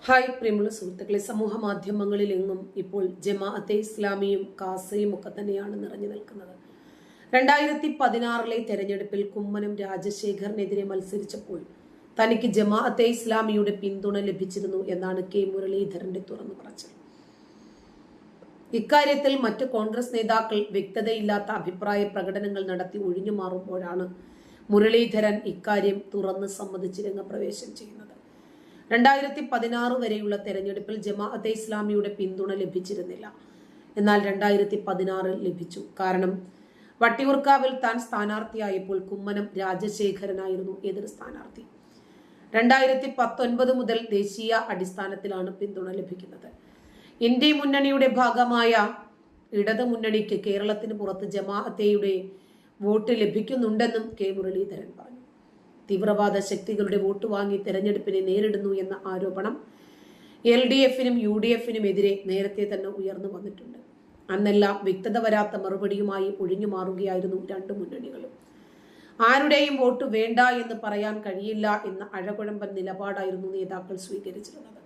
Hi പ്രിയമുള്ള സുഹൃത്തുക്കളെ, സമൂഹ മാധ്യമങ്ങളിലെങ്ങും ഇപ്പോൾ ജമാഅത്തെ ഇസ്ലാമിയും കാസയും ഒക്കെ തന്നെയാണ് നിറഞ്ഞു നിൽക്കുന്നത്. 2016 തെരഞ്ഞെടുപ്പിൽ കുമ്മനം രാജശേഖറിനെതിരെ മത്സരിച്ചപ്പോൾ തനിക്ക് ജമാഅത്തെ ഇസ്ലാമിയുടെ പിന്തുണ ലഭിച്ചിരുന്നു എന്നാണ് കെ മുരളീധരന്റെ തുറന്നു പറച്ചിൽ. ഇക്കാര്യത്തിൽ മറ്റു കോൺഗ്രസ് നേതാക്കൾ വ്യക്തതയില്ലാത്ത അഭിപ്രായ പ്രകടനങ്ങൾ നടത്തി ഒഴിഞ്ഞു മാറുമ്പോഴാണ് മുരളീധരൻ ഇക്കാര്യം തുറന്ന് സമ്മതിച്ച് രംഗപ്രവേശം ചെയ്യുന്നത്. 2016 വരെയുള്ള തെരഞ്ഞെടുപ്പിൽ ജമാഅത്തെ ഇസ്ലാമിയുടെ പിന്തുണ ലഭിച്ചിരുന്നില്ല. എന്നാൽ 2016 ലഭിച്ചു. കാരണം വട്ടിയൂർക്കാവിൽ താൻ സ്ഥാനാർത്ഥിയായപ്പോൾ കുമ്മനം രാജശേഖരനായിരുന്നു എതിർ സ്ഥാനാർത്ഥി. 2019 മുതൽ ദേശീയ അടിസ്ഥാനത്തിലാണ് പിന്തുണ ലഭിക്കുന്നത്. ഇന്ത്യ മുന്നണിയുടെ ഭാഗമായ ഇടതു മുന്നണിക്ക് കേരളത്തിന് പുറത്ത് ജമാഅത്തെയുടെ വോട്ട് ലഭിക്കുന്നുണ്ടെന്നും കെ മുരളീധരൻ പറഞ്ഞു. തീവ്രവാദ ശക്തികളുടെ വോട്ട് വാങ്ങി തെരഞ്ഞെടുപ്പിനെ നേരിടുന്നു എന്ന ആരോപണം LDFനും UDFനും എതിരെ നേരത്തെ തന്നെ ഉയർന്നു വന്നിട്ടുണ്ട്. അന്നെല്ലാം വ്യക്തത വരാത്ത മറുപടിയുമായി ഒഴിഞ്ഞു മാറുകയായിരുന്നു രണ്ടു മുന്നണികളും. ആരുടെയും വോട്ട് വേണ്ട എന്ന് പറയാൻ കഴിയില്ല എന്ന അഴകുഴമ്പൻ നിലപാടായിരുന്നു നേതാക്കൾ സ്വീകരിച്ചിരുന്നത്.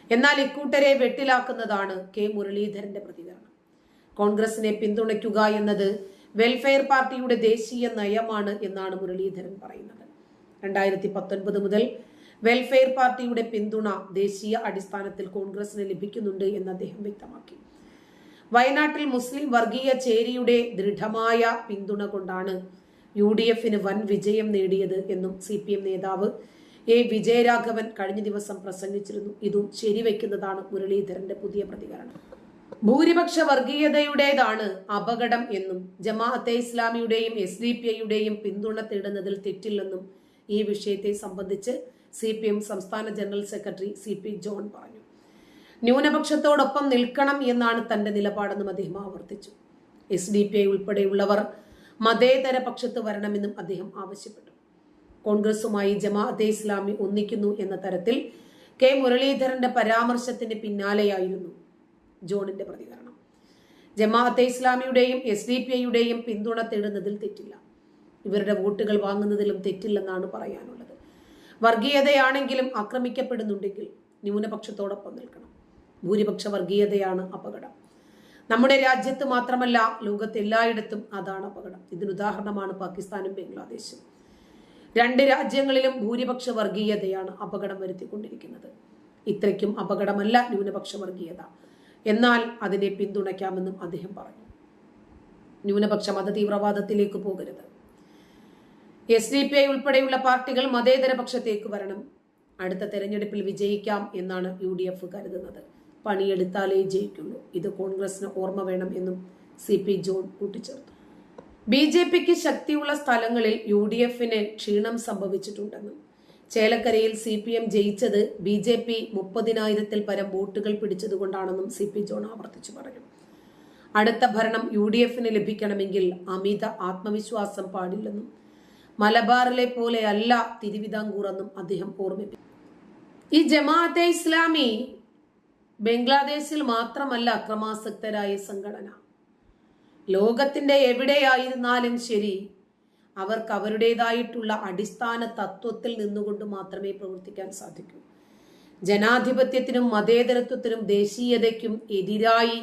എന്നാൽ ഇക്കൂട്ടരെ വെട്ടിലാക്കുന്നതാണ് കെ മുരളീധരന്റെ പ്രതികരണം. കോൺഗ്രസിനെ പിന്തുണയ്ക്കുക എന്നത് വെൽഫെയർ പാർട്ടിയുടെ ദേശീയ നയമാണ് എന്നാണ് മുരളീധരൻ പറയുന്നത്. 2019 മുതൽ വെൽഫെയർ പാർട്ടിയുടെ പിന്തുണ ദേശീയ അടിസ്ഥാനത്തിൽ കോൺഗ്രസിന് ലഭിക്കുന്നുണ്ട് എന്ന് അദ്ദേഹം വ്യക്തമാക്കി. വയനാട്ടിൽ മുസ്ലിം വർഗീയ ചേരിയുടെ ദൃഢമായ പിന്തുണ കൊണ്ടാണ് UDFന് വൻ വിജയം നേടിയത് എന്നും CPM നേതാവ് A വിജയരാഘവൻ കഴിഞ്ഞ ദിവസം പ്രസംഗിച്ചിരുന്നു. ഇതും ശരിവെക്കുന്നതാണ് മുരളീധരന്റെ പുതിയ പ്രതികരണം. ഭൂരിപക്ഷ വർഗീയതയുടേതാണ് അപകടം എന്നും ജമാഅത്തെ ഇസ്ലാമിയുടെയും SDPIയുടെയും പിന്തുണ തേടുന്നതിൽ തെറ്റില്ലെന്നും ഈ വിഷയത്തെ സംബന്ധിച്ച് CPM സംസ്ഥാന ജനറൽ സെക്രട്ടറി CP ജോൺ പറഞ്ഞു. ന്യൂനപക്ഷത്തോടൊപ്പം നിൽക്കണം എന്നാണ് തന്റെ നിലപാടെന്നും അദ്ദേഹം ആവർത്തിച്ചു. SDPI ഉൾപ്പെടെയുള്ളവർ മതേതര പക്ഷത്ത് വരണമെന്നും അദ്ദേഹം ആവശ്യപ്പെട്ടു. കോൺഗ്രസുമായി ജമാഅത്തെ ഇസ്ലാമി ഒന്നിക്കുന്നു എന്ന തരത്തിൽ കെ മുരളീധരന്റെ പരാമർശത്തിന് പിന്നാലെയായിരുന്നു ജോണിന്റെ പ്രതികരണം. ജമാഅത്തെ ഇസ്ലാമിയുടെയും SDPIയുടെയും പിന്തുണ തേടുന്നതിൽ തെറ്റില്ല, ഇവരുടെ വോട്ടുകൾ വാങ്ങുന്നതിലും തെറ്റില്ലെന്നാണ് പറയാനുള്ളത്. വർഗീയതയാണെങ്കിലും ആക്രമിക്കപ്പെടുന്നുണ്ടെങ്കിൽ ന്യൂനപക്ഷത്തോടൊപ്പം നിൽക്കണം. ഭൂരിപക്ഷ വർഗീയതയാണ് അപകടം. നമ്മുടെ രാജ്യത്ത് മാത്രമല്ല, ലോകത്ത് എല്ലായിടത്തും അതാണ് അപകടം. ഇതിനുദാഹരണമാണ് പാകിസ്ഥാനും ബംഗ്ലാദേശും. രണ്ട് രാജ്യങ്ങളിലും ഭൂരിപക്ഷ വർഗീയതയാണ് അപകടം വരുത്തിക്കൊണ്ടിരിക്കുന്നത്. ഇത്രയ്ക്കും അപകടമല്ല ന്യൂനപക്ഷ വർഗീയത, എന്നാൽ അതിനെ പിന്തുണയ്ക്കാമെന്നും അദ്ദേഹം പറഞ്ഞു. ന്യൂനപക്ഷ മത തീവ്രവാദത്തിലേക്ക് പോകരുത്. SDPI ഉൾപ്പെടെയുള്ള പാർട്ടികൾ മതേതര പക്ഷത്തേക്ക് വരണം. അടുത്ത തെരഞ്ഞെടുപ്പിൽ വിജയിക്കാം എന്നാണ് UDF കരുതുന്നത്. പണിയെടുത്താലേ ജയിക്കുള്ളൂ. ഇത് കോൺഗ്രസിന് ഓർമ്മ വേണം എന്നും CP ജോൺ കൂട്ടിച്ചേർത്തു. BJPക്ക് ശക്തിയുള്ള സ്ഥലങ്ങളിൽ UDFന് ക്ഷീണം സംഭവിച്ചിട്ടുണ്ടെന്നും ചേലക്കരയിൽ CPM ജയിച്ചത് BJP 30,000-ൽ പരം വോട്ടുകൾ പിടിച്ചതുകൊണ്ടാണെന്നും CP ജോൺ ആവർത്തിച്ചു പറഞ്ഞു. അടുത്ത ഭരണം UDFന് ലഭിക്കണമെങ്കിൽ അമിത ആത്മവിശ്വാസം പാടില്ലെന്നും മലബാറിലെ പോലെയല്ല തിരുവിതാംകൂർ എന്നും അദ്ദേഹം ഓർമ്മിപ്പിച്ചു. ഈ ജമാഅത്തെ ഇസ്ലാമി ബംഗ്ലാദേശിൽ മാത്രമല്ല അക്രമാസക്തരായ സംഘടന. ലോകത്തിന്റെ എവിടെയായിരുന്നാലും ശരി, അവർക്ക് അവരുടേതായിട്ടുള്ള അടിസ്ഥാന തത്വത്തിൽ നിന്നുകൊണ്ട് മാത്രമേ പ്രവർത്തിക്കാൻ സാധിക്കൂ. ജനാധിപത്യത്തിനും മതേതരത്വത്തിനും ദേശീയതയ്ക്കും എതിരായി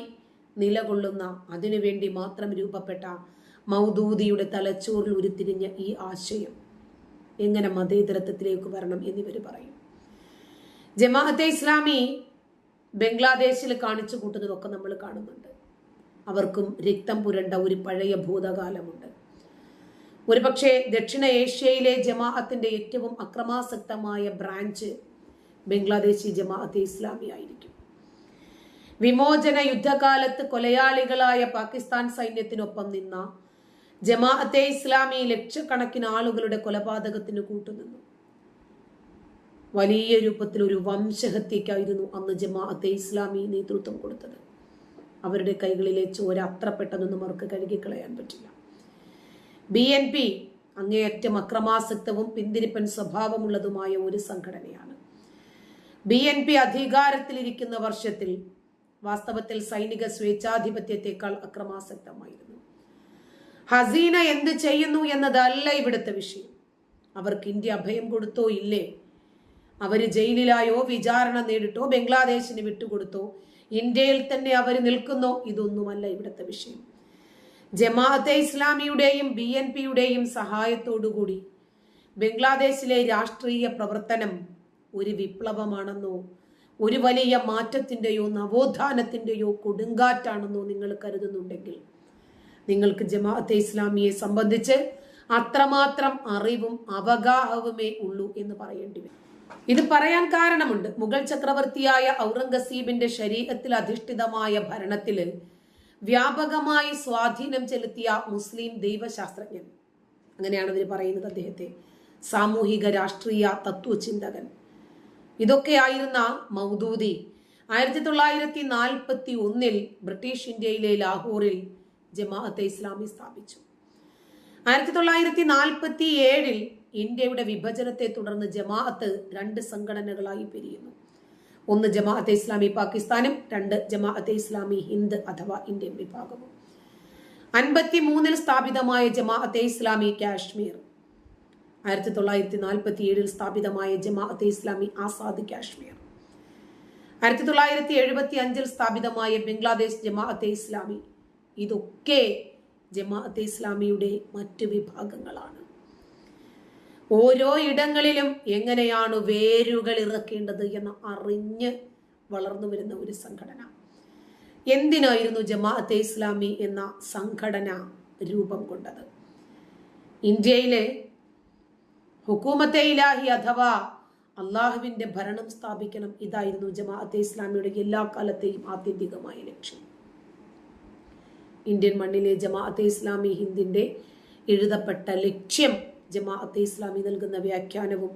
നിലകൊള്ളുന്ന, അതിനുവേണ്ടി മാത്രം രൂപപ്പെട്ട മൗദൂദിയുടെ തലച്ചോറിൽ ഉരുത്തിരിഞ്ഞ ഈ ആശയം എങ്ങനെ മതേതരത്വത്തിലേക്ക് വരണം എന്നിവർ പറയും. ജമാഅത്തെ ഇസ്ലാമി ബംഗ്ലാദേശിൽ കാണിച്ചു കൂട്ടുന്നതൊക്കെ നമ്മൾ കാണുന്നുണ്ട്. അവർക്കും രക്തം പുരണ്ട ഒരു പഴയ ഭൂതകാലമുണ്ട്. ഒരുപക്ഷെ ദക്ഷിണ ഏഷ്യയിലെ ജമാഅത്തിന്റെ ഏറ്റവും അക്രമാസക്തമായ ബ്രാഞ്ച് ബംഗ്ലാദേശി ജമാഅത്തെ ഇസ്ലാമി ആയിരിക്കും. വിമോചന യുദ്ധകാലത്ത് കൊലയാളികളായ പാകിസ്ഥാൻ സൈന്യത്തിനൊപ്പം നിന്ന ജമാഅത്തെ ഇസ്ലാമി ലക്ഷക്കണക്കിന് ആളുകളുടെ കൊലപാതകത്തിന് കൂട്ടുനിന്നു. വലിയ രൂപത്തിൽ ഒരു വംശഹത്യക്കായിരുന്നു അന്ന് ജമാഅത്തെ ഇസ്ലാമി നേതൃത്വം കൊടുത്തത്. അവരുടെ കൈകളിലെ ചോര അത്ര പെട്ടെന്നൊന്നും അവർക്ക് കഴുകിക്കളയാൻ പറ്റില്ല. BNP അങ്ങേയറ്റം അക്രമാസക്തവും പിന്തിരിപ്പൻ സ്വഭാവമുള്ളതുമായ ഒരു സംഘടനയാണ്. BNP അധികാരത്തിലിരിക്കുന്ന വർഷത്തിൽ വാസ്തവത്തിൽ സൈനിക സ്വേച്ഛാധിപത്യത്തെക്കാൾ അക്രമാസക്തമായിരുന്നു. ഹസീന എന്ത് ചെയ്യുന്നു എന്നതല്ല ഇവിടുത്തെ വിഷയം. അവർക്ക് ഇന്ത്യ അഭയം കൊടുത്തോ ഇല്ലേ, അവർ ജയിലിലായോ വിചാരണ നേരിട്ടോ ബംഗ്ലാദേശിന് വിട്ടുകൊടുത്തോ ഇന്ത്യയിൽ തന്നെ അവർ നിൽക്കുന്നോ, ഇതൊന്നുമല്ല ഇവിടുത്തെ വിഷയം. ജമാഅത്തെ ഇസ്ലാമിയുടെയും BNPയുടെയും സഹായത്തോടുകൂടി ബംഗ്ലാദേശിലെ രാഷ്ട്രീയ പ്രവർത്തനം ഒരു വിപ്ലവമാണെന്നോ ഒരു വലിയ മാറ്റത്തിൻ്റെയോ നവോത്ഥാനത്തിൻ്റെയോ കൊടുങ്കാറ്റാണെന്നോ നിങ്ങൾ കരുതുന്നുണ്ടെങ്കിൽ നിങ്ങൾക്ക് ജമാഅത്തെ ഇസ്ലാമിയെ സംബന്ധിച്ച് അത്രമാത്രം അറിവും അവഗാഹവുമേ ഉള്ളൂ എന്ന് പറയേണ്ടി വരും. ഇത് പറയാൻ കാരണമുണ്ട്. മുഗൾ ചക്രവർത്തിയായ ഔറംഗസീബിന്റെ ശരീഅത്തിൽ അധിഷ്ഠിതമായ ഭരണത്തില് വ്യാപകമായി സ്വാധീനം ചെലുത്തിയ മുസ്ലിം ദൈവശാസ്ത്രജ്ഞൻ, അങ്ങനെയാണ് ഇവർ പറയുന്നത് അദ്ദേഹത്തെ, സാമൂഹിക രാഷ്ട്രീയ തത്വചിന്തകൻ, ഇതൊക്കെയായിരുന്ന മൗദൂദി 1941 ബ്രിട്ടീഷ് ഇന്ത്യയിലെ ലാഹോറിൽ ജമാഅത്തെ ഇസ്ലാമി സ്ഥാപിച്ചു. 1947 ഇന്ത്യയുടെ വിഭജനത്തെ തുടർന്ന് ജമാഅത്ത് 2 സംഘടനകളായി പിരിയുന്നു. ഒന്ന് ജമാഅത്തെ ഇസ്ലാമി പാകിസ്ഥാനും 2 ജമാഅത്തെ ഇസ്ലാമി ഹിന്ദ് അഥവാ ഇന്ത്യൻ വിഭാഗവും. 1953 സ്ഥാപിതമായ ജമാഅത്തെ ഇസ്ലാമി കാശ്മീർ, 1947 സ്ഥാപിതമായ ജമാഅത്തെ ഇസ്ലാമി ആസാദ് കാശ്മീർ, 1975 സ്ഥാപിതമായ ബംഗ്ലാദേശ് ജമാഅത്തെ ഇസ്ലാമി, ഇതൊക്കെ ജമാഅത്തെ ഇസ്ലാമിയുടെ മറ്റു വിഭാഗങ്ങളാണ്. ഓരോ ഇടങ്ങളിലും എങ്ങനെയാണ് വേരുകൾ ഇറക്കേണ്ടത് എന്ന് അറിഞ്ഞ് വളർന്നു വരുന്ന ഒരു സംഘടന. എന്തിനായിരുന്നു ജമാഅത്തെ ഇസ്ലാമി എന്ന സംഘടന രൂപം കൊണ്ടത്? ഇന്ത്യയിലെ ഹുക്കൂമത്തെ ഇലാഹി അഥവാ അള്ളാഹുവിന്റെ ഭരണം സ്ഥാപിക്കണം. ഇതായിരുന്നു ജമാഅത്തെ ഇസ്ലാമിയുടെ എല്ലാ കാലത്തെയും ആത്യന്തികമായ ലക്ഷ്യം. ഇന്ത്യൻ മണ്ണിലെ ജമാഅത്തെ ഇസ്ലാമി ഹിന്ദിന്റെ എഴുതപ്പെട്ട ലക്ഷ്യം, ജമാഅത്തെ ഇസ്ലാമി നൽകുന്ന വ്യാഖ്യാനവും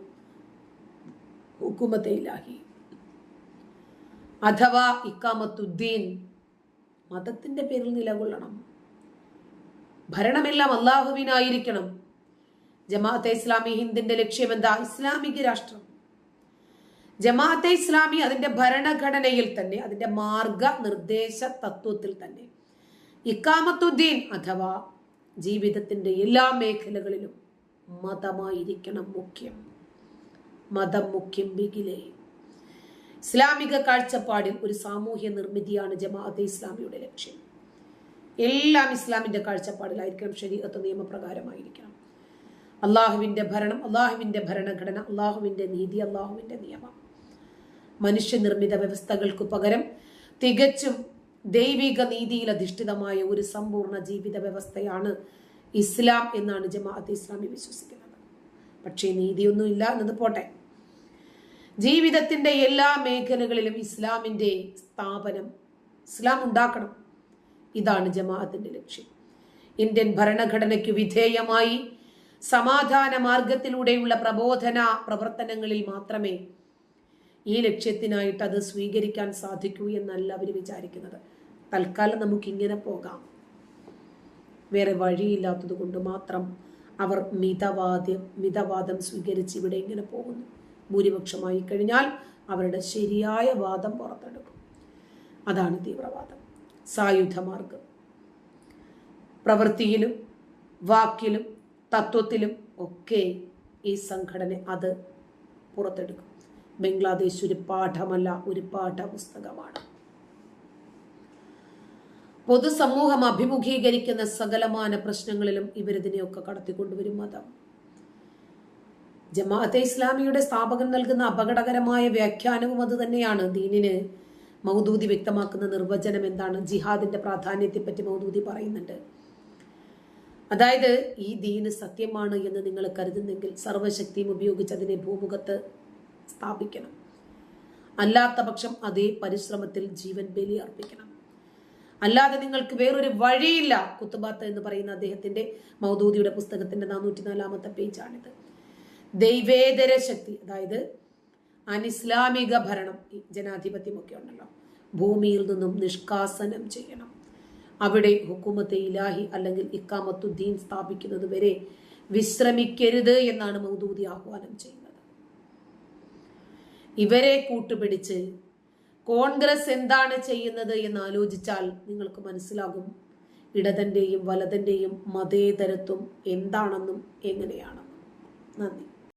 ഹുക്കൂമത്തെ ഇലാഹി അഥവാ ഇഖാമത്തുദ്ദീൻ, മതത്തിന്റെ പേരിൽ നിലകൊള്ളണം, ഭരണമെല്ലാം അള്ളാഹുവിനായിരിക്കണം. ജമാഅത്തെ ഇസ്ലാമി ഹിന്ദിന്റെ ലക്ഷ്യം എന്താ? ഇസ്ലാമിക രാഷ്ട്രം. ജമാഅത്തെ ഇസ്ലാമി അതിന്റെ ഭരണഘടനയിൽ തന്നെ, അതിന്റെ മാർഗനിർദ്ദേശ തത്വത്തിൽ തന്നെ ഇഖാമത്തുദ്ദീൻ അഥവാ ജീവിതത്തിന്റെ എല്ലാ മേഖലകളിലും മതമായിരിക്കണം മുഖ്യം. മതം മുഖ്യം ബിഗിലെ. ഇസ്ലാമിക കാഴ്ചപ്പാടിൽ ഒരു സാമൂഹ്യ നിർമ്മിതിയാണ് ജമാഅത്തെ ഇസ്ലാമിയുടെ ലക്ഷ്യം. എല്ലാം ഇസ്ലാമിന്റെ കാഴ്ചപ്പാടിലായിരിക്കണം, ശരീഅത്ത് നിയമപ്രകാരമായിരിക്കണം. അള്ളാഹുവിന്റെ ഭരണം, അള്ളാഹുവിന്റെ ഭരണഘടന, അള്ളാഹുവിന്റെ നീതി, അള്ളാഹുവിന്റെ നിയമം. മനുഷ്യനിർമ്മിത വ്യവസ്ഥകൾക്ക് പകരം തികച്ചും ദൈവിക നീതിയിൽ അധിഷ്ഠിതമായ ഒരു സമ്പൂർണ്ണ ജീവിത വ്യവസ്ഥയാണ് ഇസ്ലാം എന്നാണ് ജമാഅത്തെ ഇസ്ലാമി വിശ്വസിക്കുന്നത്. പക്ഷേ നീതിയൊന്നും ഇല്ല എന്നത് പോട്ടെ, ജീവിതത്തിന്റെ എല്ലാ മേഖലകളിലും ഇസ്ലാമിന്റെ സ്ഥാപനം, ഇസ്ലാം ഉണ്ടാക്കണം. ഇതാണ് ജമാഅത്തിന്റെ ലക്ഷ്യം. ഇന്ത്യൻ ഭരണഘടനയ്ക്ക് വിധേയമായി സമാധാന മാർഗത്തിലൂടെയുള്ള പ്രബോധന പ്രവർത്തനങ്ങളിൽ മാത്രമേ ഈ ലക്ഷ്യത്തിനായിട്ട് അത് സ്വീകരിക്കാൻ സാധിക്കൂ എന്നല്ല അവർ വിചാരിക്കുന്നത്. തൽക്കാലം നമുക്കിങ്ങനെ പോകാം, വേറെ വഴിയില്ലാത്തത് കൊണ്ട് മാത്രം അവർ മിതവാദം സ്വീകരിച്ച് ഇവിടെ ഇങ്ങനെ പോകുന്നു. ഭൂരിപക്ഷമായി കഴിഞ്ഞാൽ അവരുടെ ശരിയായ വാദം പുറത്തെടുക്കും. അതാണ് തീവ്രവാദം. സായുധമാർഗം പ്രവൃത്തിയിലും വാക്കിലും തത്വത്തിലും ഒക്കെ ഈ സംഘടന അത് പുറത്തെടുക്കും. ബംഗ്ലാദേശ് ഒരു പാഠമല്ല, ഒരു പാഠപുസ്തകമാണ്. പൊതുസമൂഹം അഭിമുഖീകരിക്കുന്ന സകലമാന പ്രശ്നങ്ങളിലും ഇവരിതിനെയൊക്കെ കടത്തിക്കൊണ്ടുവരും മതം. ജമാഅത്തെ ഇസ്ലാമിയുടെ സ്ഥാപകൻ നൽകുന്ന അപകടകരമായ വ്യാഖ്യാനവും അത് തന്നെയാണ്. ദീനിന് മൗദൂദി വ്യക്തമാക്കുന്ന നിർവചനം എന്താണ്? ജിഹാദിന്റെ പ്രാധാന്യത്തെപ്പറ്റി മൗദൂദി പറയുന്നുണ്ട്. അതായത് ഈ ദീന് സത്യമാണ് എന്ന് നിങ്ങൾ കരുതുന്നെങ്കിൽ സർവശക്തിയും ഉപയോഗിച്ച് അതിനെ ഭൂമുഖത്ത് സ്ഥാപിക്കണം. അല്ലാത്ത പക്ഷം അതേ പരിശ്രമത്തിൽ ജീവൻ ബലി അർപ്പിക്കണം. അല്ലാതെ നിങ്ങൾക്ക് വേറൊരു വഴിയില്ല. കുത്തുബാത്ത് എന്ന് പറയുന്ന അദ്ദേഹത്തിന്റെ മൗദൂദിയുടെ പുസ്തകത്തിന്റെ 404 പേജാണിത്. ദൈവേതര ശക്തി, അതായത് അനിസ്ലാമിക ഭരണം, ജനാധിപത്യമൊക്കെ ഉണ്ടല്ലോ, ഭൂമിയിൽ നിന്നും നിഷ്കാസനം ചെയ്യണം. അവിടെ ഹുക്കൂമത്തെ ഇലാഹി അല്ലെങ്കിൽ ഇഖാമത്തുദ്ദീൻ സ്ഥാപിക്കുന്നത് വരെ വിശ്രമിക്കരുത് എന്നാണ് മൗദൂദി ആഹ്വാനം ചെയ്യുന്നത്. ഇവരെ കൂട്ടുപിടിച്ച് കോൺഗ്രസ് എന്താണ് ചെയ്യുന്നത് എന്ന് ആലോചിച്ചാൽ നിങ്ങൾക്ക് മനസ്സിലാകും ഇടതന്റെയും വലതന്റെയും മതേതരത്വം എന്താണെന്നും എങ്ങനെയാണെന്നും. നന്ദി.